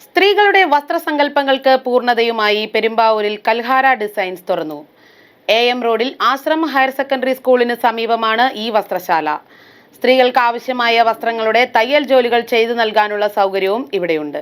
സ്ത്രീകളുടെ വസ്ത്രസങ്കല്പങ്ങൾക്ക് പൂർണ്ണതയുമായി പെരുമ്പാവൂരിൽ കൽഹാര ഡിസൈൻസ് തുറന്നു. AM റോഡിൽ ആശ്രമം ഹയർ സെക്കൻഡറി സ്കൂളിന് സമീപമാണ് ഈ വസ്ത്രശാല. സ്ത്രീകൾക്ക് ആവശ്യമായ വസ്ത്രങ്ങളുടെ തയ്യൽ ജോലികൾ ചെയ്തു നൽകാനുള്ള സൗകര്യവും ഇവിടെയുണ്ട്.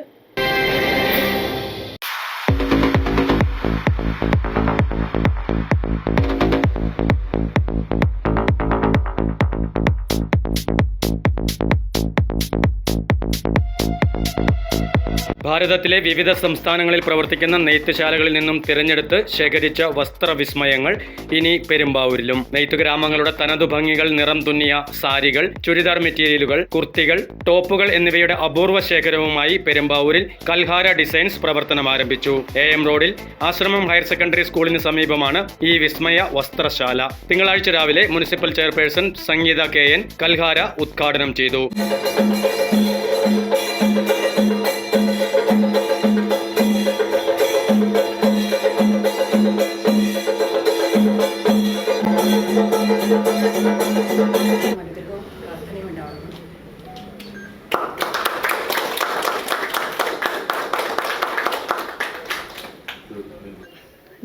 ഭാരതത്തിലെ വിവിധ സംസ്ഥാനങ്ങളിൽ പ്രവർത്തിക്കുന്ന നെയ്ത്തുശാലകളിൽ നിന്നും തിരഞ്ഞെടുത്ത് ശേഖരിച്ച വസ്ത്രവിസ്മയങ്ങൾ ഇനി പെരുമ്പാവൂരിലും. നെയ്ത്തുഗ്രാമങ്ങളുടെ തനതു ഭംഗികൾ നിറം തുന്നിയ സാരികൾ, ചുരിദാർ മെറ്റീരിയലുകൾ, കുർത്തികൾ, ടോപ്പുകൾ എന്നിവയുടെ അപൂർവ ശേഖരവുമായി പെരുമ്പാവൂരിൽ കൽഹാര ഡിസൈൻസ് പ്രവർത്തനം ആരംഭിച്ചു. AM റോഡിൽ ആശ്രമം ഹയർ സെക്കൻഡറി സ്കൂളിന് സമീപമാണ് ഈ വിസ്മയ വസ്ത്രശാല. തിങ്കളാഴ്ച രാവിലെ മുനിസിപ്പൽ ചെയർപേഴ്സൺ സംഗീത KN കൽഹാര ഉദ്ഘാടനം ചെയ്തു.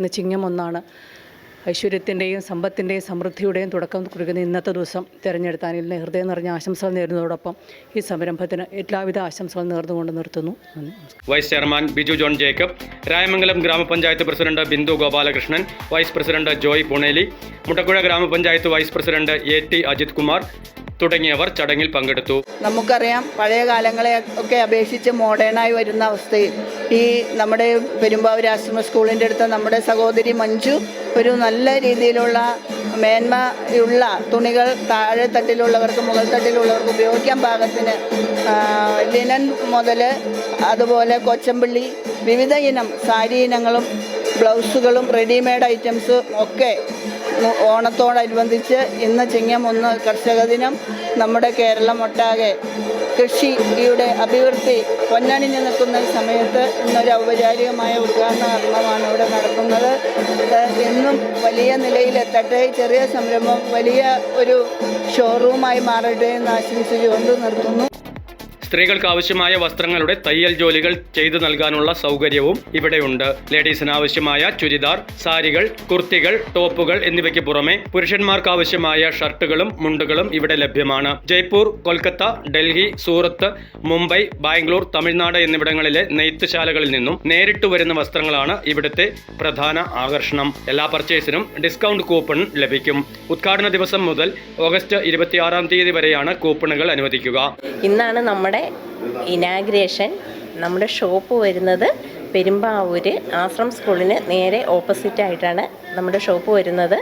ഇന്ന് ചിങ്ങം 1 ഐശ്വര്യത്തിൻ്റെയും സമ്പത്തിൻ്റെയും സമൃദ്ധിയുടെയും തുടക്കം കുറിക്കുന്ന ഇന്നത്തെ ദിവസം തിരഞ്ഞെടുത്താനിൽ ഹൃദയം നിറഞ്ഞ ആശംസകൾ നേരുന്നതോടൊപ്പം ഈ സംരംഭത്തിന് എല്ലാവിധ ആശംസകൾ നേർന്നുകൊണ്ട് നിർത്തുന്നു. Vice chairman Biju John Jacob, Rayamangalam grama panchayat president Bindu Gopalakrishnan, vice president Joy Puneli, Muttakuzha grama panchayat vice president AT Ajith Kumar തുടങ്ങിയവർ ചടങ്ങിൽ പങ്കെടുത്തു. നമുക്കറിയാം, പഴയ കാലങ്ങളെ ഒക്കെ അപേക്ഷിച്ച് മോഡേണായി വരുന്ന അവസ്ഥയിൽ ഈ നമ്മുടെ പെരുമ്പാവൂർ ആശ്രമ സ്കൂളിൻ്റെ അടുത്ത് നമ്മുടെ സഹോദരി മഞ്ജു ഒരു നല്ല രീതിയിലുള്ള മേന്മയുള്ള തുണികൾ താഴെ തട്ടിലുള്ളവർക്ക് മുകൾ തട്ടിലുള്ളവർക്ക് ഉപയോഗിക്കാൻ പാകത്തിന് ലിനൻ മുതൽ അതുപോലെ കൊച്ചമ്പള്ളി വിവിധ ഇനം സാരി ഇനങ്ങളും ബ്ലൗസുകളും റെഡിമെയ്ഡ് ഐറ്റംസും ഒക്കെ ഓണത്തോടനുബന്ധിച്ച് ഇന്ന് ചിങ്ങം 1 കർഷക ദിനം നമ്മുടെ കേരളം ഒട്ടാകെ കൃഷിയുടെ അഭിവൃദ്ധി പൊന്നണിഞ്ഞു നിൽക്കുന്ന സമയത്ത് ഇന്നൊരു ഔപചാരികമായ ഉദ്ഘാടന കർമ്മമാണ് ഇവിടെ നടക്കുന്നത്. എന്നും വലിയ നിലയിലെത്തട്ടെ, ചെറിയ സംരംഭം വലിയ ഒരു ഷോറൂമായി മാറട്ടെ എന്ന് ആശംസിച്ചുകൊണ്ട് നിർത്തുന്നു. സ്ത്രീകൾക്ക് ആവശ്യമായ വസ്ത്രങ്ങളുടെ തയ്യൽ ജോലികൾ ചെയ്തു നൽകാനുള്ള സൗകര്യവും ഇവിടെയുണ്ട്. ലേഡീസിന് ആവശ്യമായ ചുരിദാർ, സാരികൾ, കുർത്തികൾ, ടോപ്പുകൾ എന്നിവയ്ക്ക് പുറമെ പുരുഷന്മാർക്ക് ആവശ്യമായ ഷർട്ടുകളും മുണ്ടുകളും ഇവിടെ ലഭ്യമാണ്. ജയ്പൂർ, കൊൽക്കത്ത, ഡൽഹി, സൂറത്ത്, മുംബൈ, ബാംഗ്ലൂർ, തമിഴ്നാട് എന്നിവിടങ്ങളിലെ നെയ്ത്തുശാലകളിൽ നിന്നും നേരിട്ട് വരുന്ന വസ്ത്രങ്ങളാണ് ഇവിടുത്തെ പ്രധാന ആകർഷണം. എല്ലാ പർച്ചേസിനും ഡിസ്കൗണ്ട് കൂപ്പൺ ലഭിക്കും. ഉദ്ഘാടന ദിവസം മുതൽ ഓഗസ്റ്റ് 26-ാം തീയതി വരെയാണ് കൂപ്പണുകൾ അനുവദിക്കുക. ഇന്നാണ് നമ്മുടെ ഇനാഗ്രേഷൻ. നമ്മുടെ ഷോപ്പ് വരുന്നത് പെരുമ്പാവൂർ ആശ്രം സ്കൂളിന് നേരെ ഓപ്പോസിറ്റായിട്ടാണ് നമ്മുടെ ഷോപ്പ് വരുന്നത്.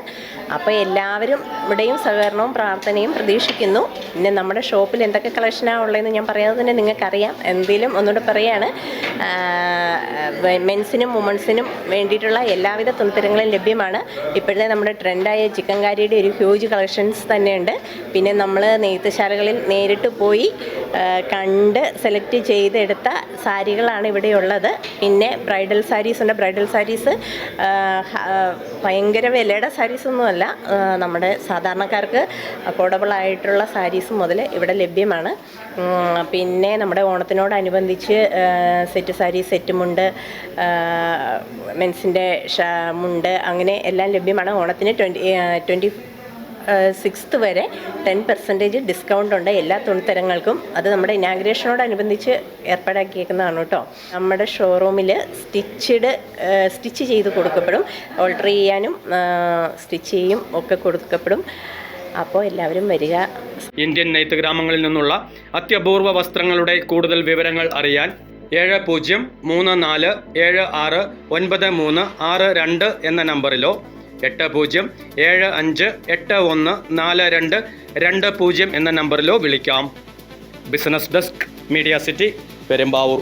അപ്പോൾ എല്ലാവരും ഇവിടെയും സഹകരണവും പ്രാർത്ഥനയും പ്രതീക്ഷിക്കുന്നു. പിന്നെ നമ്മുടെ ഷോപ്പിൽ എന്തൊക്കെ കളക്ഷനാണ് ഉള്ളതെന്ന് ഞാൻ പറയാതെ തന്നെ നിങ്ങൾക്കറിയാം. എന്തെങ്കിലും ഒന്നുകൂടെ പറയാണ്, മെൻസിനും വുമൺസിനും വേണ്ടിയിട്ടുള്ള എല്ലാവിധ തുണിത്തരങ്ങളും ലഭ്യമാണ്. ഇപ്പോഴത്തെ നമ്മുടെ ട്രെൻഡായ ചിക്കൻകാരിയുടെ ഒരു ഹ്യൂജ് കളക്ഷൻസ് തന്നെയുണ്ട്. പിന്നെ നമ്മൾ നെയ്ത്തുശാലകളിൽ നേരിട്ട് പോയി കണ്ട് സെലക്ട് ചെയ്തെടുത്ത സാരികളാണ് ഇവിടെയുള്ളത്. പിന്നെ ബ്രൈഡൽ സാരീസ് ഉണ്ട്. ബ്രൈഡൽ സാരീസ് ഭയങ്കര വിലയുടെ സാരീസൊന്നുമല്ല, നമ്മുടെ സാധാരണക്കാർക്ക് അഫോർഡബിൾ ആയിട്ടുള്ള സാരീസ് മുതൽ ഇവിടെ ലഭ്യമാണ്. പിന്നെ നമ്മുടെ ഓണത്തിനോടനുബന്ധിച്ച് സെറ്റ് സാരി, സെറ്റ് മുണ്ട്, മെൻസിൻ്റെ മുണ്ട്, അങ്ങനെ എല്ലാം ലഭ്യമാണ്. ഓണത്തിന് 26th വരെ 10% ഡിസ്കൗണ്ട് ഉണ്ട് എല്ലാ തുണിത്തരങ്ങൾക്കും. അത് നമ്മുടെ ഇനാഗ്രേഷനോടനുബന്ധിച്ച് ഏർപ്പാടാക്കിയേക്കുന്നതാണ് കേട്ടോ. നമ്മുടെ ഷോറൂമിൽ സ്റ്റിച്ച് ചെയ്ത് കൊടുക്കപ്പെടും. ഓൾട്ടർ ചെയ്യാനും സ്റ്റിച്ച് ചെയ്യും ഒക്കെ കൊടുക്കപ്പെടും. അപ്പോൾ എല്ലാവരും വരിക. ഇന്ത്യൻ നെയ്ത്ത് ഗ്രാമങ്ങളിൽ നിന്നുള്ള അത്യപൂർവ വസ്ത്രങ്ങളുടെ കൂടുതൽ വിവരങ്ങൾ അറിയാൻ 7034769362 എന്ന നമ്പറിലോ 8075814220 എന്ന നമ്പറിലോ വിളിക്കാം. Business desk, media city, Perumbavoor.